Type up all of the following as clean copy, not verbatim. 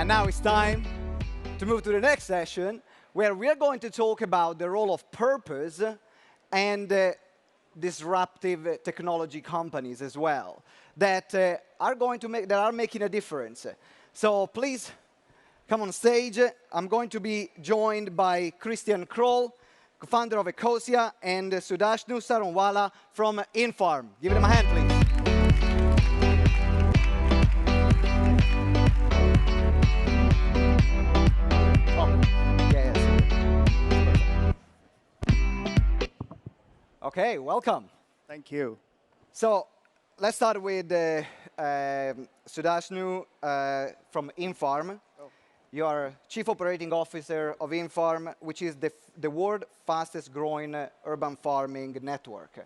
And now it's time to move to the next session, where we are going to talk about the role of purpose and disruptive technology companies as well that are making a difference. So please come on stage. I'm going to be joined by Christian Kroll, co-founder of Ecosia, and Sudhanshu Sarronwala from Infarm. Give them a hand, please. Okay, welcome. Thank you. So let's start with Sudhanshu from Infarm. Oh. You are Chief Operating Officer of Infarm, which is the world's fastest growing urban farming network.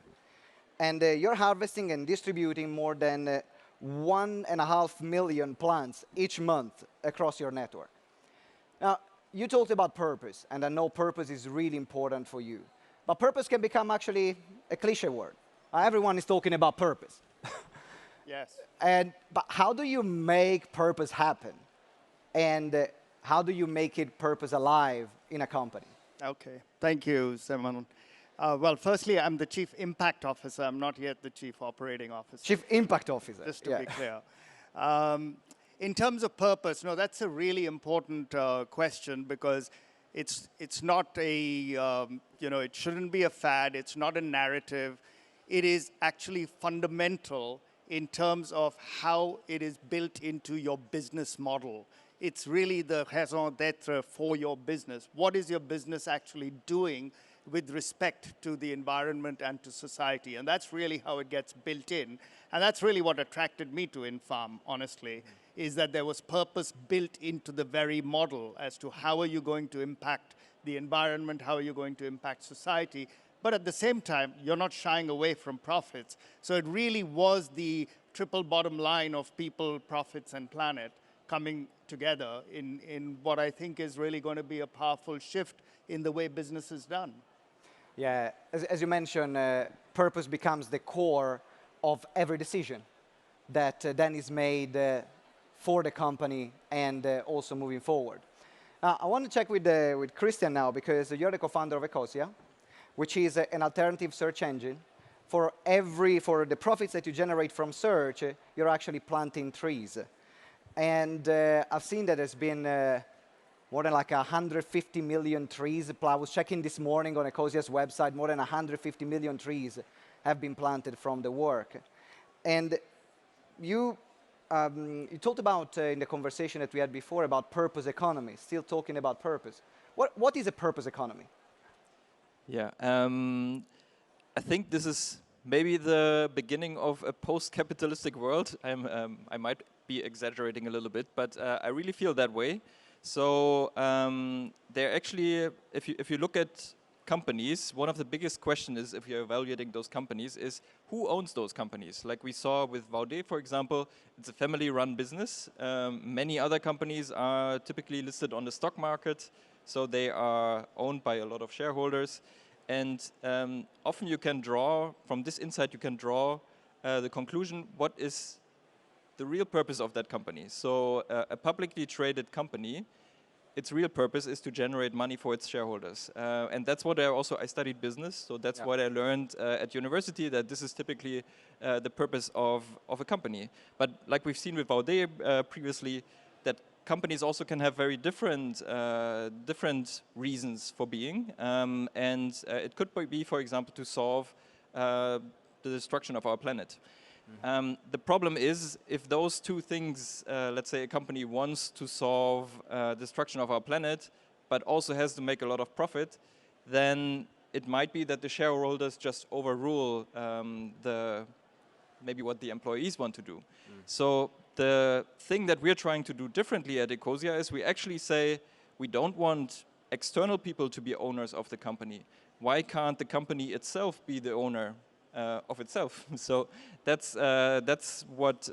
And you're harvesting and distributing more than 1.5 million plants each month across your network. Now, you talked about purpose, and I know purpose is really important for you. But purpose can become actually a cliche word. Everyone is talking about purpose. Yes. But how do you make purpose happen? And how do you make it purpose alive in a company? Okay. Thank you, Simone. Well, firstly, I'm the Chief Impact Officer. I'm not yet the Chief Operating Officer. Chief Impact Officer. Just to be clear. In terms of purpose, no, that's a really important question because it's not a, it shouldn't be a fad. It's not a narrative. It is actually fundamental in terms of how it is built into your business model. It's really the raison d'etre for your business. What is your business actually doing with respect to the environment and to society? And that's really how it gets built in. And that's really what attracted me to Infarm, honestly, is that there was purpose built into the very model as to how are you going to impact the environment, how are you going to impact society. But at the same time, you're not shying away from profits. So it really was the triple bottom line of people, profits, and planet coming together in what I think is really going to be a powerful shift in the way business is done. Yeah, as you mentioned, purpose becomes the core of every decision that then is made for the company and also moving forward. Now, I want to check with Christian now, because you're the co-founder of Ecosia, which is an alternative search engine. For the profits that you generate from search, you're actually planting trees. And I've seen that there's been more than like 150 million trees. I was checking this morning on Ecosia's website, more than 150 million trees have been planted from the work. And you talked about, in the conversation that we had before, about purpose economy, still talking about purpose. What is a purpose economy? Yeah, I think this is maybe the beginning of a post-capitalistic world. I might be exaggerating a little bit, but I really feel that way. So they're actually, if you look at companies, one of the biggest questions is, if you're evaluating those companies, is who owns those companies? Like we saw with Vaude, for example, it's a family-run business. Many other companies are typically listed on the stock market, so they are owned by a lot of shareholders. And often you can draw, from this insight, you can draw the conclusion, what is the real purpose of that company? So a publicly traded company, its real purpose is to generate money for its shareholders. And that's what I studied business, so that's what I learned at university, that this is typically the purpose of a company. But like we've seen with Vaude previously, that companies also can have very different reasons for being. And it could be, for example, to solve the destruction of our planet. Mm-hmm. The problem is, if those two things, let's say a company wants to solve destruction of our planet, but also has to make a lot of profit, then it might be that the shareholders just overrule maybe what the employees want to do. Mm. So the thing that we're trying to do differently at Ecosia is we actually say we don't want external people to be owners of the company. Why can't the company itself be the owner of itself? So that's what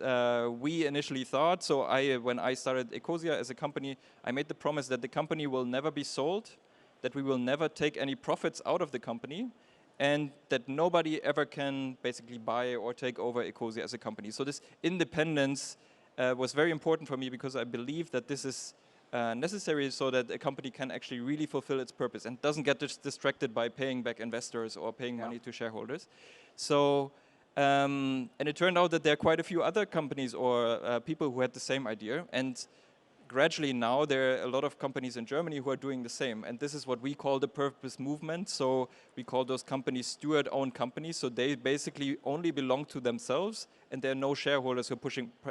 we initially thought. So when I started Ecosia as a company, I made the promise that the company will never be sold, that we will never take any profits out of the company, and that nobody ever can basically buy or take over Ecosia as a company. So this independence was very important for me because I believe that this is necessary so that a company can actually really fulfill its purpose and doesn't get distracted by paying back investors or paying money to shareholders. So, and it turned out that there are quite a few other companies or people who had the same idea. And gradually now there are a lot of companies in Germany who are doing the same. And this is what we call the purpose movement. So we call those companies steward-owned companies. So they basically only belong to themselves and there are no shareholders who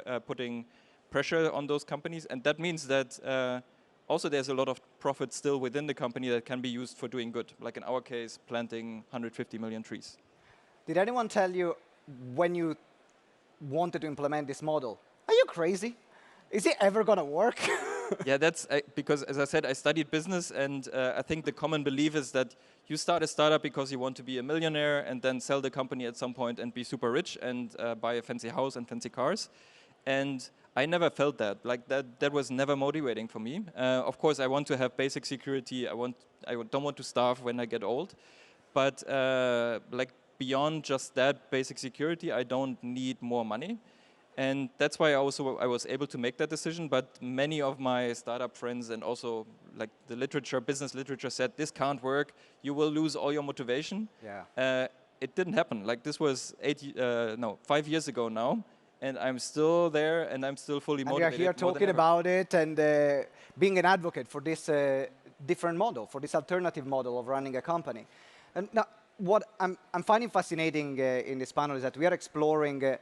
are putting pressure on those companies. And that means that also there's a lot of profit still within the company that can be used for doing good. Like in our case, planting 150 million trees. Did anyone tell you when you wanted to implement this model, are you crazy? Is it ever going to work? Yeah, that's because, as I said, I studied business, and I think the common belief is that you start a startup because you want to be a millionaire and then sell the company at some point and be super rich and buy a fancy house and fancy cars. And I never felt that. Like that was never motivating for me. Of course, I want to have basic security. I don't want to starve when I get old. But like beyond just that basic security, I don't need more money. And that's why I was able to make that decision. But many of my startup friends and also like the literature, business literature said, this can't work. You will lose all your motivation. Yeah. It didn't happen. Like this was 5 years ago now. And I'm still there and I'm still fully motivated. And you're here talking about it and being an advocate for this different model, for this alternative model of running a company. And now, what I'm finding fascinating in this panel is that we are exploring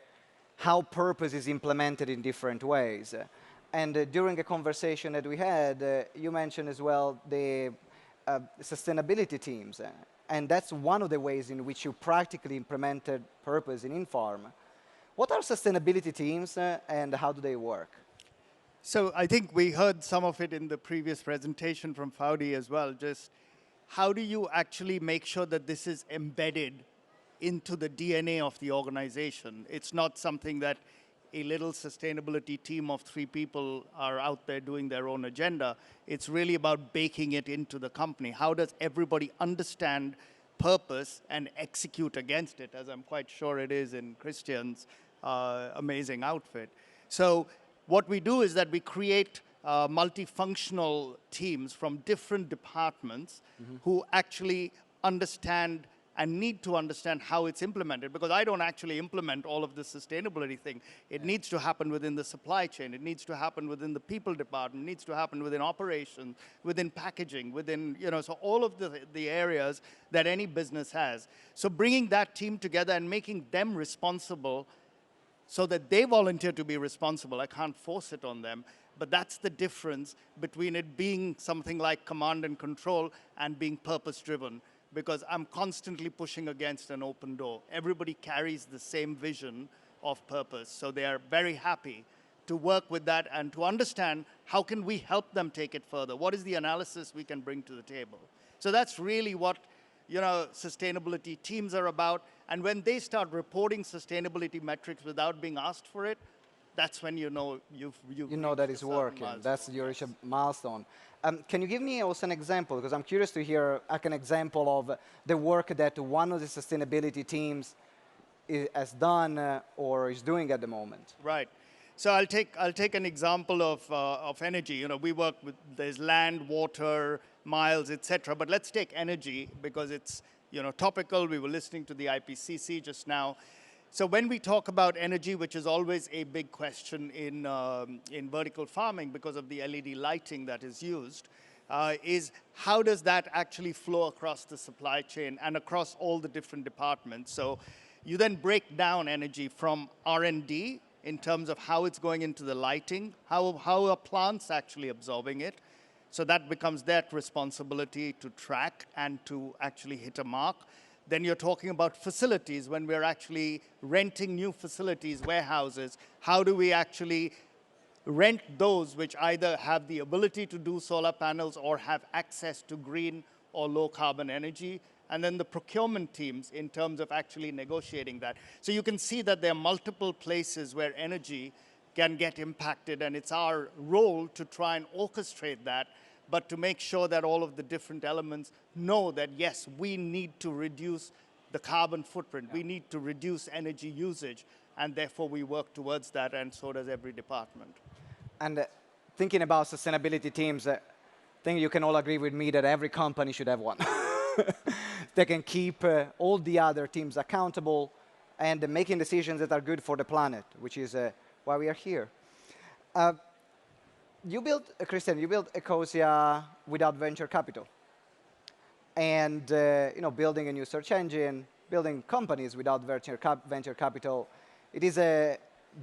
how purpose is implemented in different ways. And during a conversation that we had, you mentioned as well the sustainability teams. And that's one of the ways in which you practically implemented purpose in Infarm. What are sustainability teams and how do they work? So I think we heard some of it in the previous presentation from Faudi as well. Just how do you actually make sure that this is embedded into the DNA of the organization? It's not something that a little sustainability team of 3 people are out there doing their own agenda. It's really about baking it into the company. How does everybody understand purpose and execute against it, as I'm quite sure it is in Christian's amazing outfit. So what we do is that we create multifunctional teams from different departments who actually understand and need to understand how it's implemented, because I don't actually implement all of the sustainability thing. It needs to happen within the supply chain. It needs to happen within the people department. It needs to happen within operations, within packaging, within, so all of the areas that any business has. So bringing that team together and making them responsible so that they volunteer to be responsible. I can't force it on them, but that's the difference between it being something like command and control and being purpose-driven. Because I'm constantly pushing against an open door. Everybody carries the same vision of purpose, so they are very happy to work with that and to understand how can we help them take it further. What is the analysis we can bring to the table? So that's really what sustainability teams are about. And when they start reporting sustainability metrics without being asked for it, that's when you know that it's working. Milestone. That's your milestone. Can you give me also an example? Because I'm curious to hear an example of the work that one of the sustainability teams has done or is doing at the moment. Right. So I'll take an example of energy. We work with, there's land, water, miles, etc. But let's take energy because it's topical. We were listening to the IPCC just now. So when we talk about energy, which is always a big question in vertical farming because of the LED lighting that is used, is how does that actually flow across the supply chain and across all the different departments? So you then break down energy from R&D in terms of how it's going into the lighting, how are plants actually absorbing it. So that becomes their responsibility to track and to actually hit a mark. Then you're talking about facilities when we're actually renting new facilities, warehouses. How do we actually rent those which either have the ability to do solar panels or have access to green or low carbon energy? And then the procurement teams in terms of actually negotiating that. So you can see that there are multiple places where energy can get impacted, and it's our role to try and orchestrate that, but to make sure that all of the different elements know that, yes, we need to reduce the carbon footprint. We need to reduce energy usage. and therefore we work towards that, and so does every department. And thinking about sustainability teams, I think you can all agree with me that every company should have one. They can keep all the other teams accountable and making decisions that are good for the planet, which is why we are here. Christian, you built Ecosia without venture capital. And building a new search engine, building companies without venture capital, it is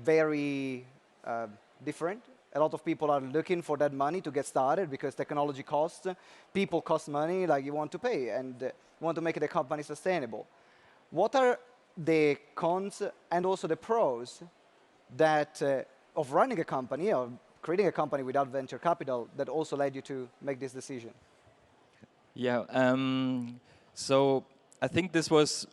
very different. A lot of people are looking for that money to get started because technology costs, people cost money, like you want to pay, and you want to make the company sustainable. What are the cons and also the pros that of running a company or creating a company without venture capital that also led you to make this decision? Yeah. So I think this was.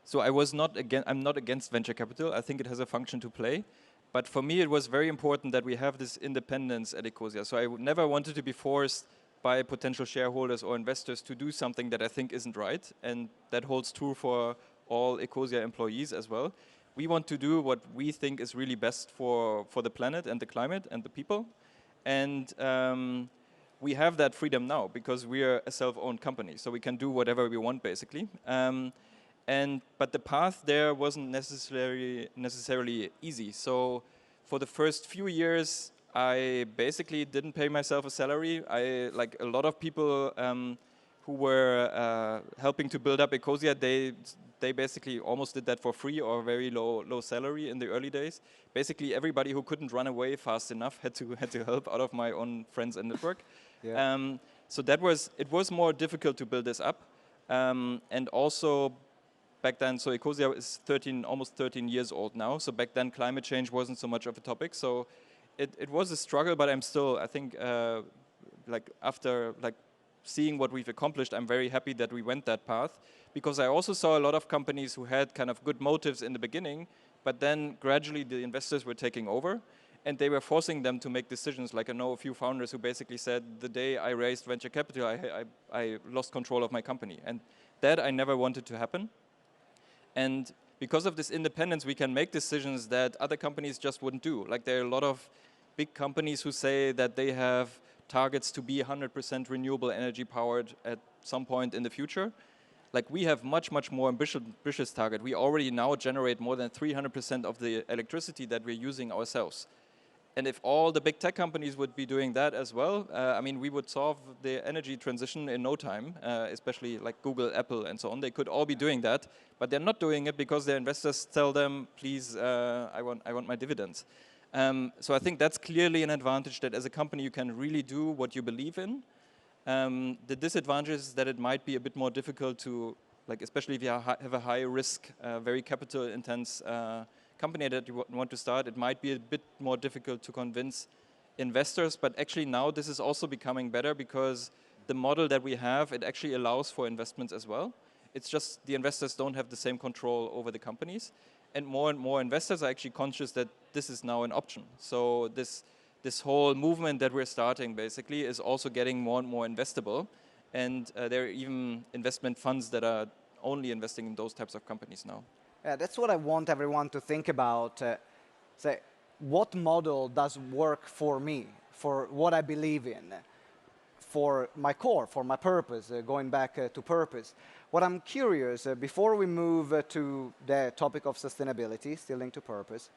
So I'm not against venture capital. I think it has a function to play. But for me, it was very important that we have this independence at Ecosia. So I never wanted to be forced by potential shareholders or investors to do something that I think isn't right. And that holds true for all Ecosia employees as well. We want to do what we think is really best for the planet and the climate and the people. And we have that freedom now because we are a self-owned company. So we can do whatever we want, basically. But the path there wasn't necessarily easy. So for the first few years, I basically didn't pay myself a salary. Like a lot of people who were helping to build up Ecosia, they basically almost did that for free or very low salary in the early days. Basically, everybody who couldn't run away fast enough had to help out of my own friends and network. Yeah. So it was more difficult to build this up, and also. Back then, so Ecosia is almost 13 years old now. So back then, climate change wasn't so much of a topic. So it was a struggle, but I'm still, I think, after seeing what we've accomplished, I'm very happy that we went that path. Because I also saw a lot of companies who had kind of good motives in the beginning, but then gradually the investors were taking over. And they were forcing them to make decisions. Like I know a few founders who basically said, the day I raised venture capital, I lost control of my company. And that I never wanted to happen. And because of this independence, we can make decisions that other companies just wouldn't do. Like there are a lot of big companies who say that they have targets to be 100% renewable energy powered at some point in the future. Like we have much more ambitious target. We already now generate more than 300% of the electricity that we're using ourselves. And if all the big tech companies would be doing that as well, I mean, we would solve the energy transition in no time, especially like Google, Apple, and so on. They could all be doing that, but they're not doing it because their investors tell them, please, I want my dividends. So I think that's clearly an advantage that as a company you can really do what you believe in. The disadvantage is that it might be a bit more difficult to, like, especially if you have a high risk, very capital intense company that you want to start, it might be a bit more difficult to convince investors, but actually now this is also becoming better because the model that we have, it actually allows for investments as well. It's just the investors don't have the same control over the companies, and more investors are actually conscious that this is now an option. So this whole movement that we're starting basically is also getting more and more investable, and there are even investment funds that are only investing in those types of companies now. Yeah, that's what I want everyone to think about. Say, what model does work for me, for what I believe in, for my core, for my purpose, going back to purpose. What I'm curious, before we move to the topic of sustainability, still linked to purpose,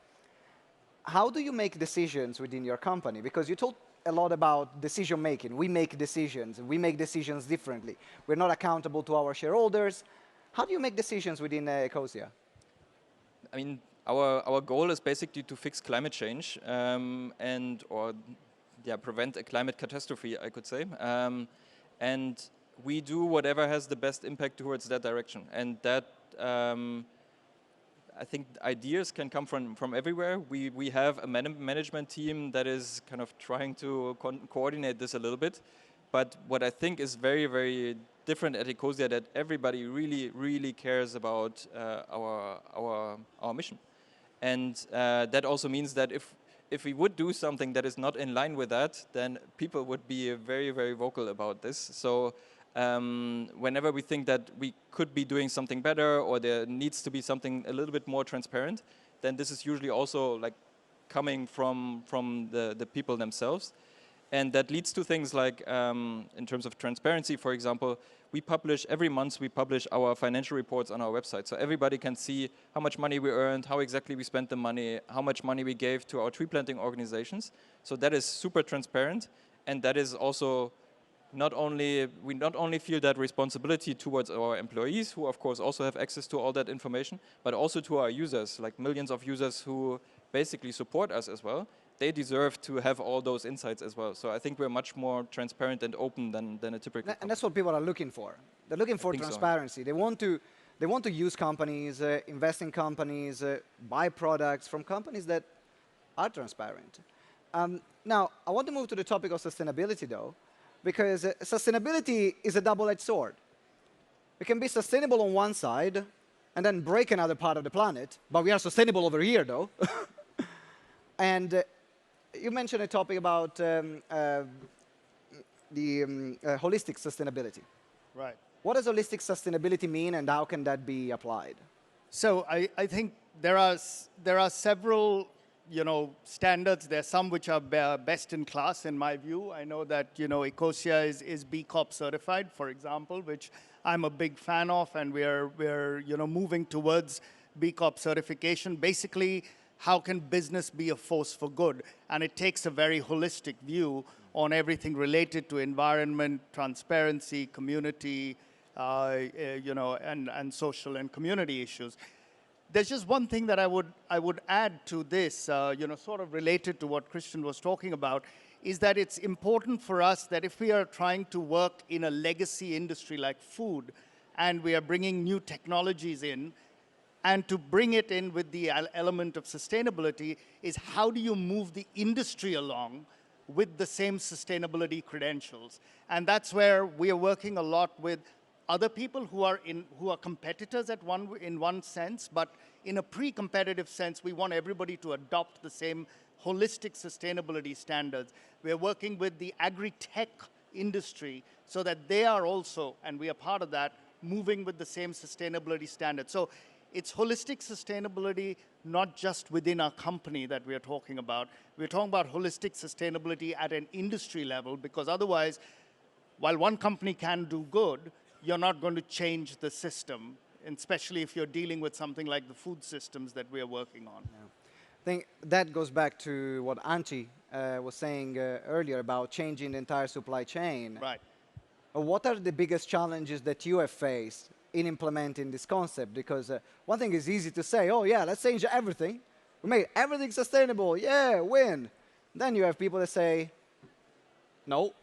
how do you make decisions within your company? Because you talked a lot about decision making. We make decisions differently. We're not accountable to our shareholders. How do you make decisions within Ecosia? I mean, our goal is basically to fix climate change prevent a climate catastrophe, I could say. And we do whatever has the best impact towards that direction. And that, I think ideas can come from everywhere. We have a management team that is kind of trying to coordinate this a little bit. But what I think is very, very different at Ecosia, that everybody really cares about our mission. And that also means that if we would do something that is not in line with that, then people would be very, very vocal about this. So whenever we think that we could be doing something better or there needs to be something a little bit more transparent, then this is usually also like coming from the people themselves. And that leads to things like, in terms of transparency, for example, every month we publish our financial reports on our website. So everybody can see how much money we earned, how exactly we spent the money, how much money we gave to our tree planting organizations. So that is super transparent. And that is also we not only feel that responsibility towards our employees, who of course also have access to all that information, but also to our users, like millions of users who basically support us as well. They deserve to have all those insights as well. So I think we're much more transparent and open than a typical company. And that's what people are looking for. They're looking for transparency. So. They want to use companies, invest in companies, buy products from companies that are transparent. Now, I want to move to the topic of sustainability, though, because sustainability is a double-edged sword. We can be sustainable on one side and then break another part of the planet, but we are sustainable over here, though. And you mentioned a topic about holistic sustainability. Right. What does holistic sustainability mean, and how can that be applied? So I think there are several standards. There are some which are best in class, in my view. I know that Ecosia is B Corp certified, for example, which I'm a big fan of, and we're moving towards B Corp certification. Basically, how can business be a force for good? And it takes a very holistic view on everything related to environment, transparency, community, and social and community issues. There's just one thing that I would add to this, sort of related to what Christian was talking about, is that it's important for us that if we are trying to work in a legacy industry like food, and we are bringing new technologies in, and to bring it in with the element of sustainability is how do you move the industry along with the same sustainability credentials? And that's where we are working a lot with other people who are competitors in one sense, but in a pre-competitive sense, we want everybody to adopt the same holistic sustainability standards. We are working with the agri-tech industry so that they are also, and we are part of that, moving with the same sustainability standards. So it's holistic sustainability, not just within our company that we are talking about. We're talking about holistic sustainability at an industry level, because otherwise, while one company can do good, you're not going to change the system, and especially if you're dealing with something like the food systems that we are working on. Yeah. I think that goes back to what Antti was saying earlier about changing the entire supply chain. Right. What are the biggest challenges that you have faced in implementing this concept? Because one thing is easy to say, oh yeah, let's change everything. We made everything sustainable, yeah, win. Then you have people that say, no,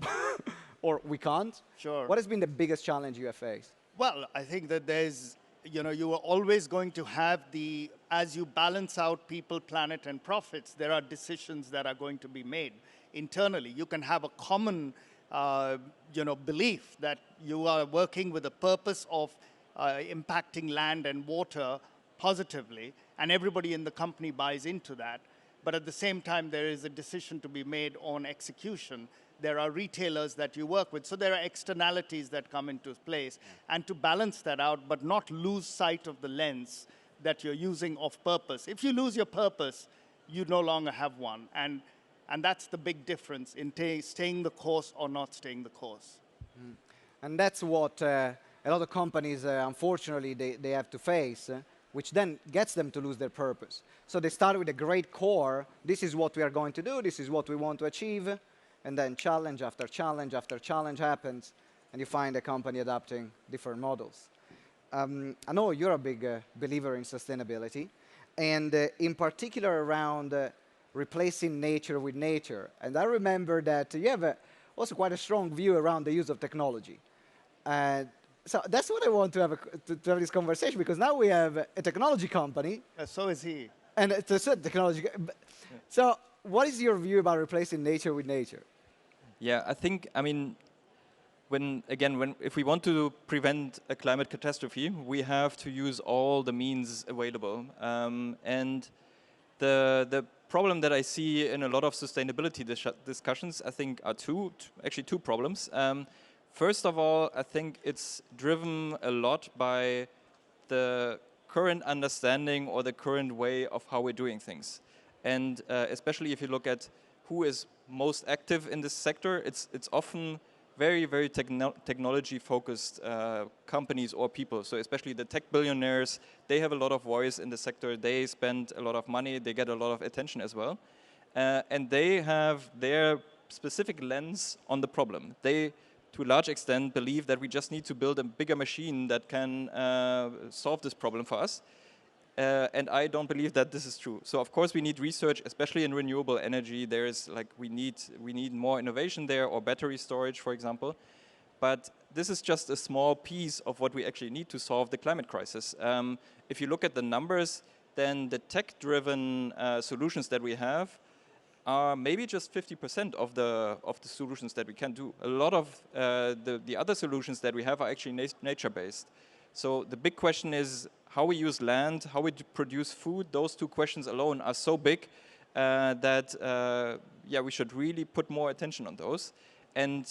or we can't. Sure. What has been the biggest challenge you have faced? Well, I think that there's, you are always going to have as you balance out people, planet, and profits, there are decisions that are going to be made internally. You can have a common, belief that you are working with a purpose of impacting land and water positively, and everybody in the company buys into that. But at the same time, there is a decision to be made on execution. There are retailers that you work with. So there are externalities that come into place. And to balance that out, but not lose sight of the lens that you're using of purpose. If you lose your purpose, you no longer have one. And that's the big difference in staying the course or not staying the course. Mm. And that's what a lot of companies, unfortunately, they have to face, which then gets them to lose their purpose. So they start with a great core. This is what we are going to do. This is what we want to achieve. And then challenge after challenge after challenge happens, and you find a company adopting different models. I know you're a big believer in sustainability, and in particular around replacing nature with nature. And I remember that you have also quite a strong view around the use of technology. So that's what I want to have this conversation, because now we have a technology company. So is he. And it's a technology. So what is your view about replacing nature with nature? Yeah, I think, if we want to prevent a climate catastrophe, we have to use all the means available. And the problem that I see in a lot of sustainability discussions, I think, are two problems. First of all, I think it's driven a lot by the current understanding or the current way of how we're doing things. And especially if you look at who is most active in this sector, it's often very, very technology-focused companies or people. So especially the tech billionaires, they have a lot of voice in the sector. They spend a lot of money. They get a lot of attention as well. And they have their specific lens on the problem. They, to a large extent, believe that we just need to build a bigger machine that can solve this problem for us. And I don't believe that this is true. So of course we need research, especially in renewable energy. There's like we need more innovation there, or battery storage, for example. But this is just a small piece of what we actually need to solve the climate crisis. If you look at the numbers, then the tech-driven solutions that we have are maybe just 50% of the solutions that we can do. A lot of the other solutions that we have are actually nature-based. So the big question is how we use land, how we produce food. Those two questions alone are so big that yeah, we should really put more attention on those. And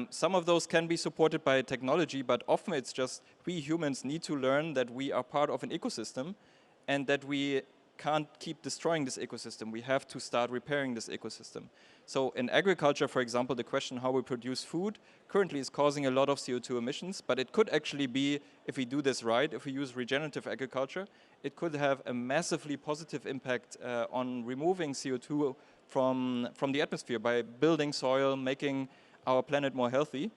some of those can be supported by technology, but often it's just we humans need to learn that we are part of an ecosystem and that we can't keep destroying this ecosystem. We have to start repairing this ecosystem. So in agriculture, for example, the question how we produce food currently is causing a lot of CO2 emissions, but it could actually be, if we do this right, if we use regenerative agriculture, it could have a massively positive impact on removing CO2 from the atmosphere by building soil, making our planet more healthy.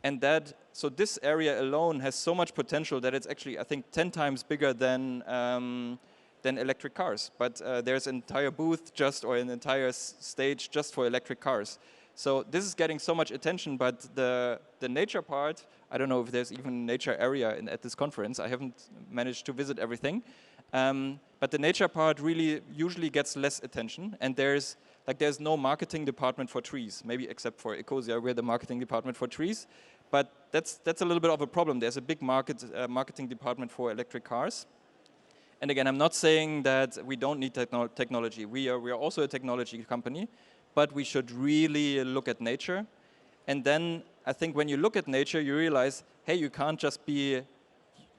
And that, so this area alone has so much potential that it's actually, I think, 10 times bigger than electric cars. But there's an entire booth just, or an entire stage just for electric cars. So this is getting so much attention, but the nature part, I don't know if there's even a nature area at this conference. I haven't managed to visit everything. But the nature part really usually gets less attention. And there's no marketing department for trees, maybe except for Ecosia, we're the marketing department for trees. But that's a little bit of a problem. There's a big marketing department for electric cars. And again, I'm not saying that we don't need technology. We are also a technology company, but we should really look at nature. And then I think when you look at nature, you realize, hey, you can't just be,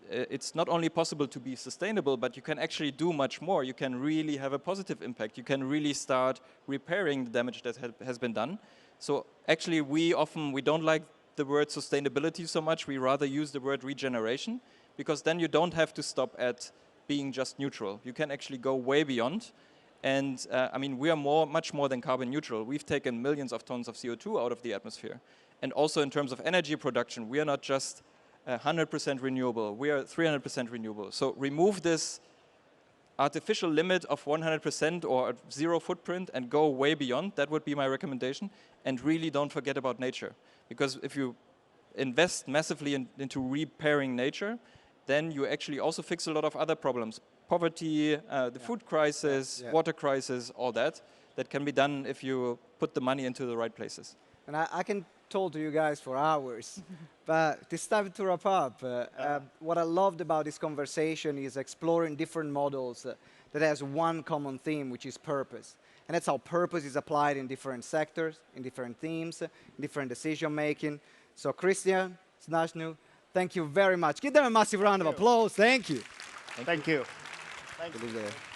it's not only possible to be sustainable, but you can actually do much more. You can really have a positive impact. You can really start repairing the damage that has been done. So actually, we don't like the word sustainability so much. We rather use the word regeneration, because then you don't have to stop at being just neutral. You can actually go way beyond. And I mean, we are much more than carbon neutral. We've taken millions of tons of CO2 out of the atmosphere. And also in terms of energy production, we are not just 100% renewable. We are 300% renewable. So remove this artificial limit of 100% or zero footprint and go way beyond. That would be my recommendation. And really don't forget about nature. Because if you invest massively into repairing nature, then you actually also fix a lot of other problems. Poverty, the food crisis, water crisis, all that can be done if you put the money into the right places. And I can talk to you guys for hours, but it's time to wrap up. What I loved about this conversation is exploring different models that has one common theme, which is purpose. And that's how purpose is applied in different sectors, in different themes, in different decision making. So Christian, Sudhanshu, thank you very much. Give them a massive round of applause. Thank you. Thank you. Thank you.